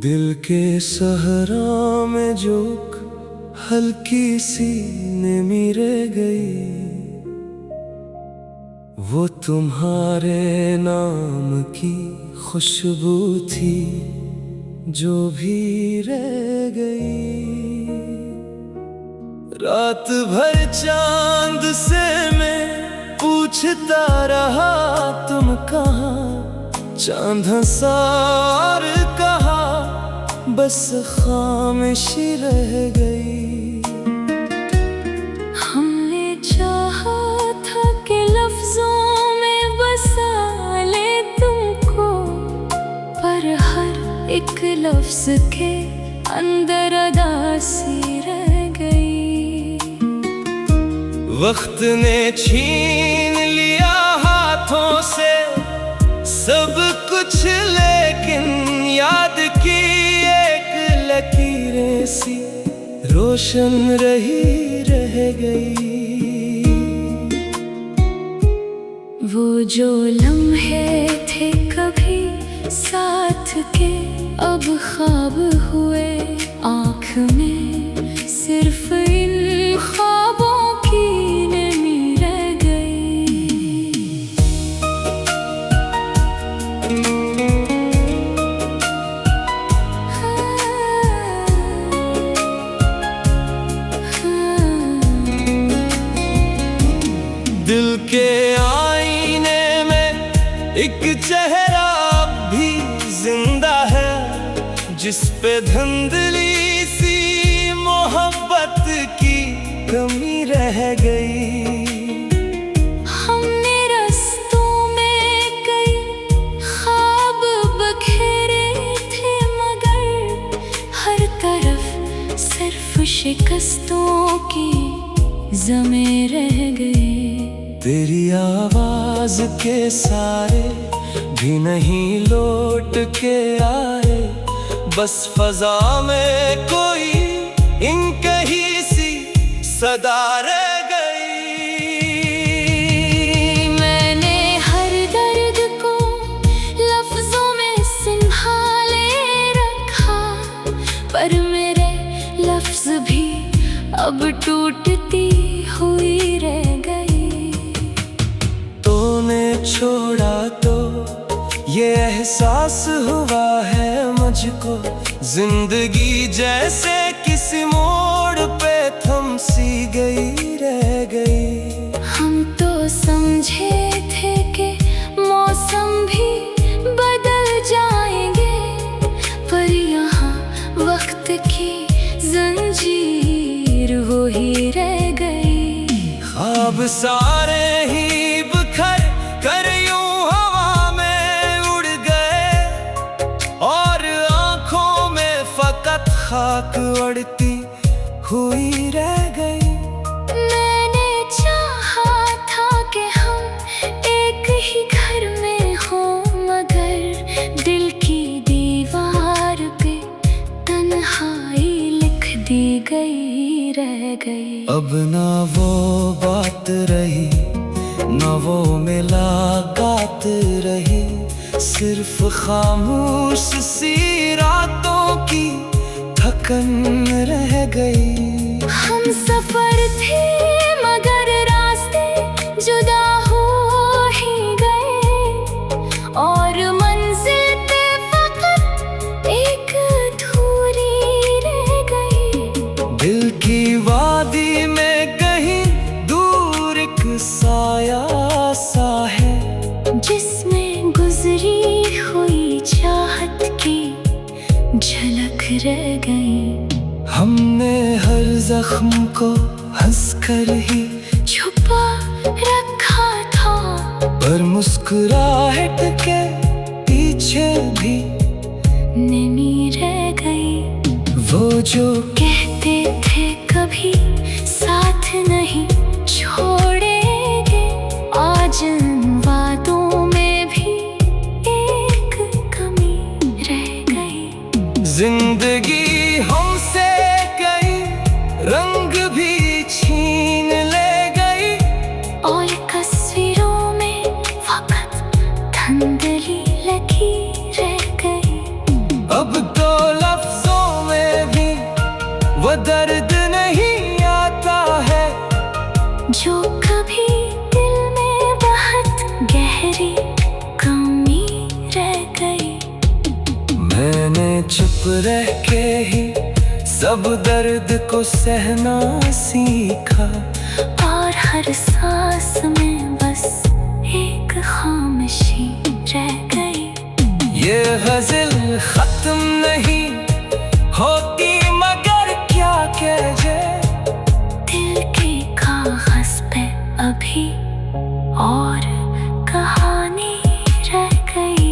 दिल के सहरा में जोक हल्की सी नमी रह गई, वो तुम्हारे नाम की खुशबू थी जो भी रह गई। रात भर चांद से मैं पूछता रहा तुम कहाँ, चांद हंसा और कहा बस खामोशी रह गई। हमने चाहा था कि लफ्जों में बसा ले तुमको, पर हर एक लफ्ज के अंदर अदासी रह गई। वक्त ने छीन लिया हाथों से सब कुछ, लेकिन याद की एक लकीरें सी रोशन रह गई। वो जो लम्हे थे कभी साथ के अब ख्वाब हुए, आँख में सिर्फ इन ख्वाबों की नमी रह गई। दिल के आईने में एक चेहरा अब भी जिंदा है, जिस पे धुंधली सी मोहब्बत की कमी रह गई। हमने रास्तों में कई ख्वाब बखेरे थे, मगर हर तरफ सिर्फ शिकस्तों की ज़मीं रह गई। तेरी आवाज के सारे भी नहीं लौट के आए, बस फजा में कोई इनकही सी सदा रह गई। मैंने हर दर्द को लफ्जों में संभाले रखा, पर मेरे लफ्ज भी अब टूटती हुई रह गई। तूने छोड़ा तो ये एहसास हुआ है मुझको, जिंदगी जैसे किसी मोड़ पे थम सी गई रह गई। हम तो समझे थे कि मौसम भी बदल जाएंगे, पर यहाँ वक्त की जंजीर वो ही रह गई। ख्वाब सारे ही बिखर कर यूं हवा में उड़ गए, और आंखों में फकत खाक उड़ती हुई रह गई। मैंने चाहा था कि हम एक ही घर में हों, मगर दिल की दीवार पे तन्हाई लिख दी गई रह गई। अब ना वो बात रही ना वो मुलाकात रही, सिर्फ खामोश सी रातों की थकन रह गई। हम सफर थे मगर रास्ते जुदा हो ही गए, और मंजिल पे फकत एक अधूरी रह गई। दिल की वादी में कहीं दूर एक साया सा है, जिसमें गुजरी हुई चाहत की झलक रह गई। हमने हर जख्म को हंसकर ही छुपा रखा था, पर मुस्कुराहट के पीछे भी नमी रह गई। वो जो कहते थे कभी साथ नहीं छोड़ेंगे, आज इन वादों में भी एक कमी रह गई। जिंदगी हमसे कई मैंने चुप रह के ही सब दर्द को सहना सीखा, और हर सांस में बस एक खामोशी रह गई। ये गज़ल खत्म नहीं होती मगर क्या कीजिए, दिल के कागज पे अभी और कहानी रह गई।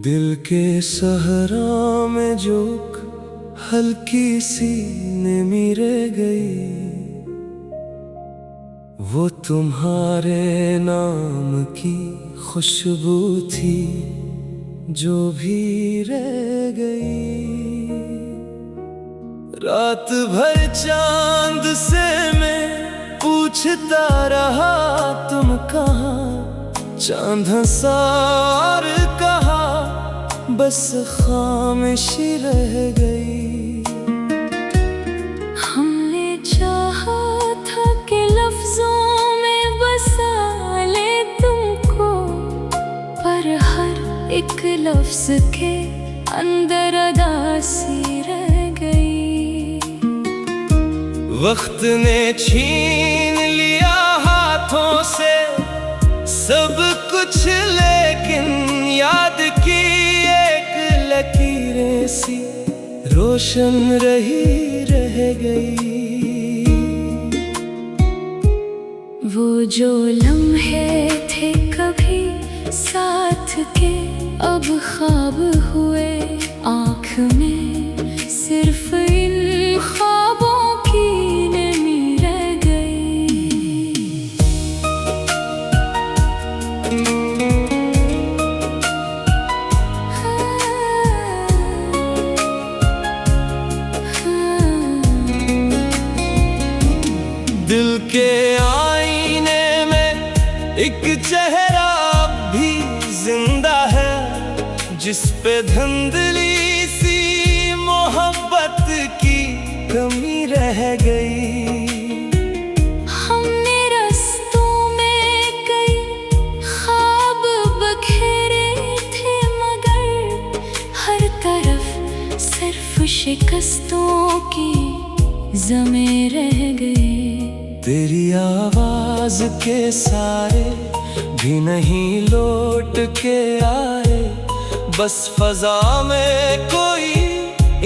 दिल के सहरा में जोक हल्की सी नमी रह गई, वो तुम्हारे नाम की खुशबू थी जो भी रह गई। रात भर चांद से मैं पूछता रहा तुम कहाँ, चांद हंसा और कहा बस खामोशी रह गई। हमने चाहा था कि लफ्जों में बसा ले तुमको, पर हर एक लफ्ज के अंदर अदासी रह गई। वक्त ने छीन लिया हाथों से सब कुछ, लेकिन याद की एक लकीरें सी रोशन रही रह गई। वो जो लम्हे थे कभी साथ के अब ख्वाब हुए, आँख में सिर्फ इन ख्वाबों की नमी रह गई। दिल के आईने में एक चेहरा अब भी जिंदा है, जिस पे धुंधली सी मोहब्बत की कमी रह गई। हमने रास्तों में कई ख्वाब बखेरे थे, मगर हर तरफ सिर्फ शिकस्तों की ज़में रह गई। तेरी आवाज के सारे भी नहीं लौट के आए, बस फजा में कोई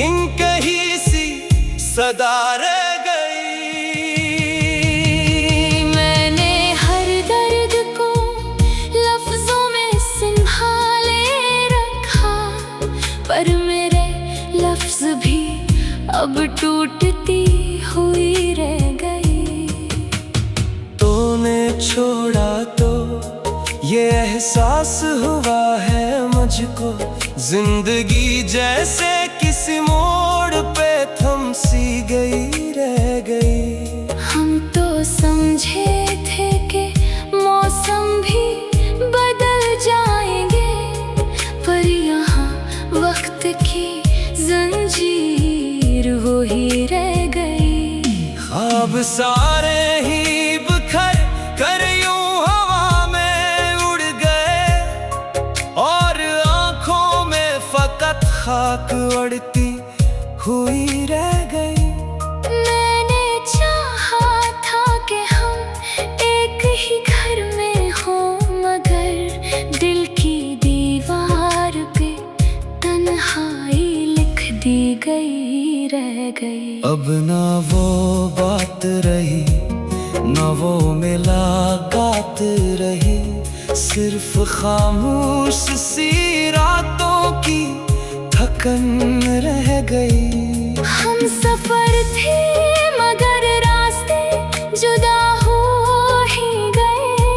इनकही सी सदा रह गई। मैंने हर दर्द को लफ्जों में संभाले रखा, पर मेरे लफ्ज भी अब टूटती हुई रह गई। तूने छोड़ा तो ये एहसास हुआ है मुझको, जिंदगी जैसे किसी मोड़ पे थम सी गई रह गई। हम तो समझे थे कि मौसम भी बदल जाएंगे, पर यहाँ वक्त की जंजीर वो ही रह गई। ख्वाब सारे ही बिखर कर यूं हवा में उड़ गए, और आंखों में फकत खाक उड़ती हुई रह गई। मैंने चाहा था कि हम एक ही घर में हों, मगर दिल की दीवार पे तन्हाई लिख दी गई रह गई। अब ना वो बात रही ना वो मुलाकात रही, सिर्फ खामोश सी रातों की थकन रह गई। हम सफर थे मगर रास्ते जुदा हो ही गए,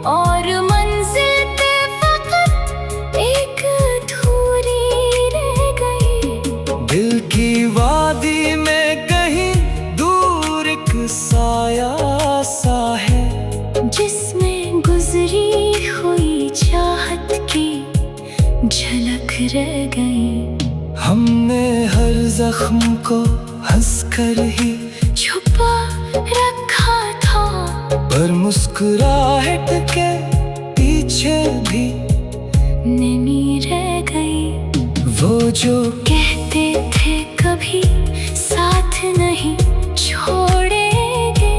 और मंजिल पे फकत एक धूरी रह गई। दिल की वादी में कहीं दूर एक साया सा जख्म को हंसकर ही छुपा रखा था, पर मुस्कुराहट के पीछे भी नमी रह गई। वो जो कहते थे कभी साथ नहीं छोड़ेंगे,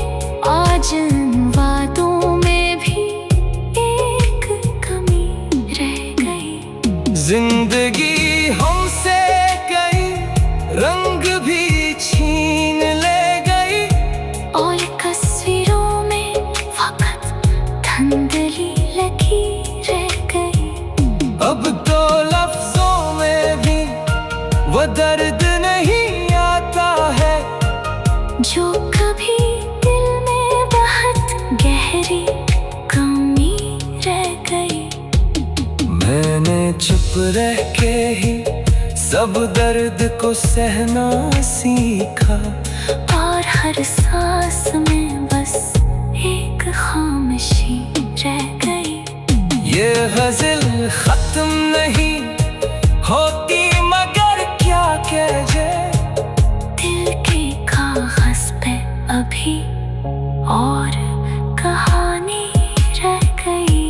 आज इन वादों में भी एक कमी रह गई। जिंदगी हमसे कई रंग भी छीन ले गई, और तस्वीरों में फकत धुंधली लगी रह गई। अब तो लफ्जों में भी वो दर्द नहीं आता है, जो कभी दिल में बहुत गहरी कमी रह गई। मैंने चुप रह के ही सब दर्द को सहना सीखा, और हर सांस में बस एक खामोशी रह गई। ये गज़ल खत्म नहीं होती मगर क्या कहे, दिल के कागज पे अभी और कहानी रह गई।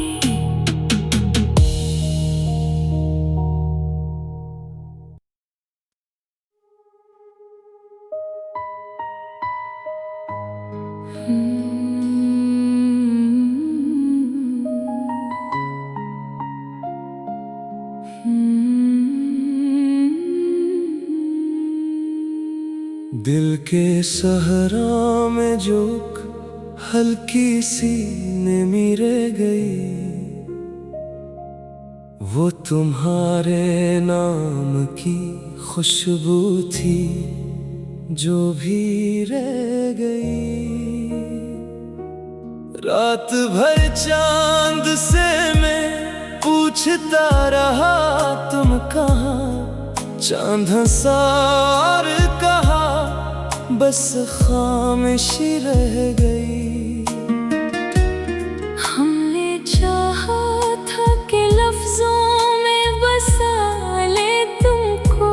दिल के सहरा में जो हल्की सी नमी रह गई, वो तुम्हारे नाम की खुशबू थी जो भी रह गई। रात भर चांद से मैं पूछता रहा तुम कहाँ, चांद हंसा और कहा बस खामोशी रह गई। हमने चाहा था कि लफ्जों में बसा ले तुमको,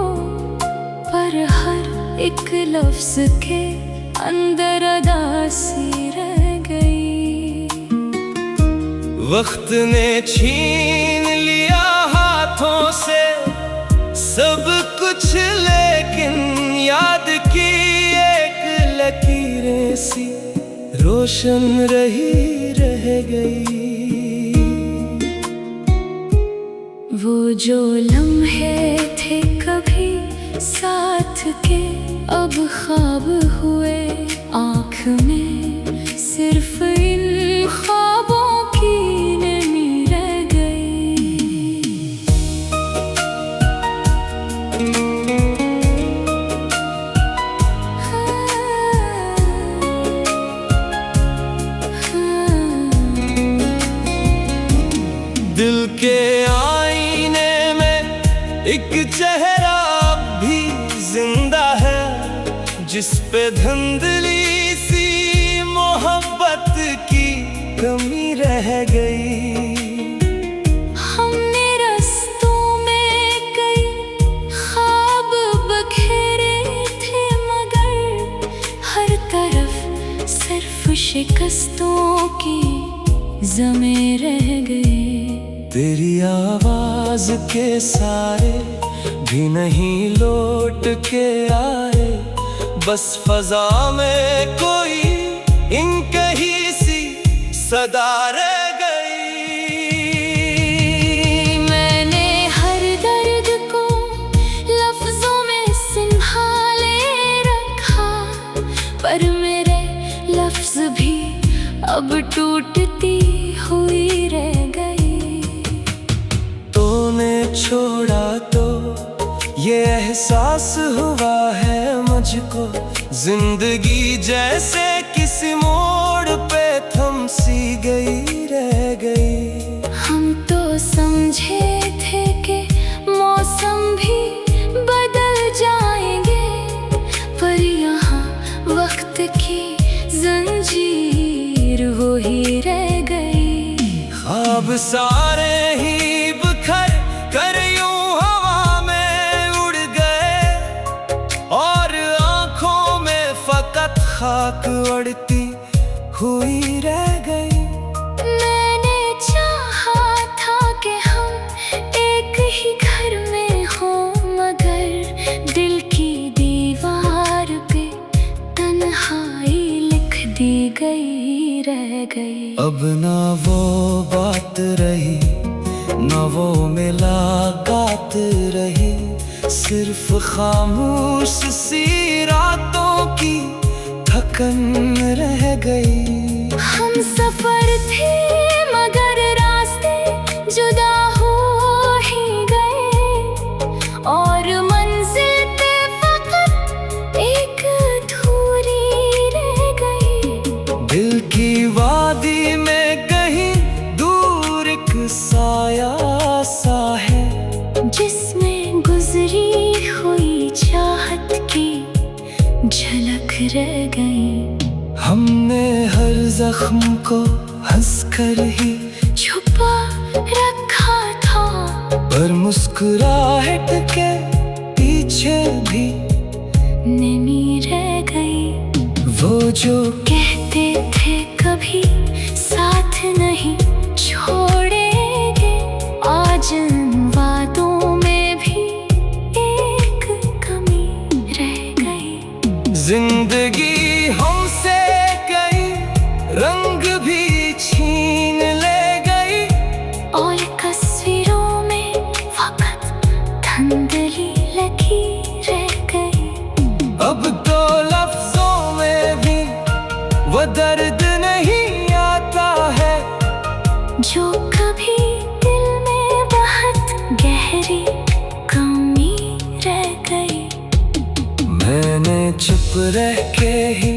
पर हर एक लफ्ज के अंदर अदासी रह गई। वक्त ने छीन लिया हाथों से सब कुछ, लेकिन याद की एक लकीरें सी रोशन रही रह गई। वो जो लम्हे थे कभी साथ के अब ख्वाब हुए, आँख में सिर्फ इन ख्वाबों की नमी रह गई। दिल के आईने में एक चेहरा भी जिंदा है, जिस पे धुंधली सी मोहब्बत की कमी रह गई। हमने रस्तों में कई ख्वाब बखेरे थे, मगर हर तरफ सिर्फ शिकस्तों की ज़में रह गई। तेरी आवाज के सारे भी नहीं लौट के आए, बस फजा में कोई इनकही सी सदा रह गई। मैंने हर दर्द को लफ्जों में संभाले रखा, पर मेरे लफ्ज भी अब टूटती हुई रह गई। तूने छोड़ा तो ये एहसास हुआ है मुझको, जिंदगी जैसे किसी मोड़ पे थम सी गई रह गई। हम तो समझे थे कि मौसम भी बदल जाएंगे, पर यहाँ वक्त की जंजीर वो ही रह गई। ख्वाब सारे ही बिखर कर यूं हवा में उड़ गए, हुई रह गई। मैंने चाहा था कि हम एक ही घर में हो, मगर दिल की दीवार पे तन्हाई लिख दी गई, रह गई। अब ना वो बात रही, ना वो मुलाकात रही, सिर्फ खामोश सी रातों की थकन रह गई। हम सफर थे मगर रास्ते जुदा हो ही गए, और मंजिल पे फकत एक अधूरी रह गई। दिल की वादी में कहीं दूर एक साया सा है, जिसमें गुजरी हुई चाहत की झलक रह गई। हमने हर जख्म को हंसकर ही छुपा रखा था, पर मुस्कुराहट के पीछे भी नमी रह गई। वो जो कहते थे कभी साथ नहीं छोड़ेंगे, आज इन वादों में भी एक कमी रह गई। जिंदगी हमसे कई रंग भी छीन ले गई, और तस्वीरों में फकत धुंधली लगी रह गई। अब तो लफ्जों में भी वो दर्द नहीं आता है, जो कभी दिल में बहुत गहरी कमी रह गई। मैंने चुप रह के ही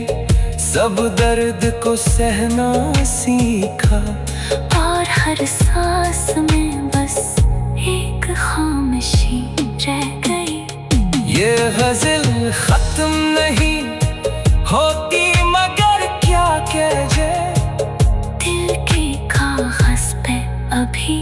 सब दर्द को सहना सीखा, और हर सांस में बस एक खामोशी रह गई। ये गज़ल खत्म नहीं होती मगर क्या कहे, दिल के कागज पे अभी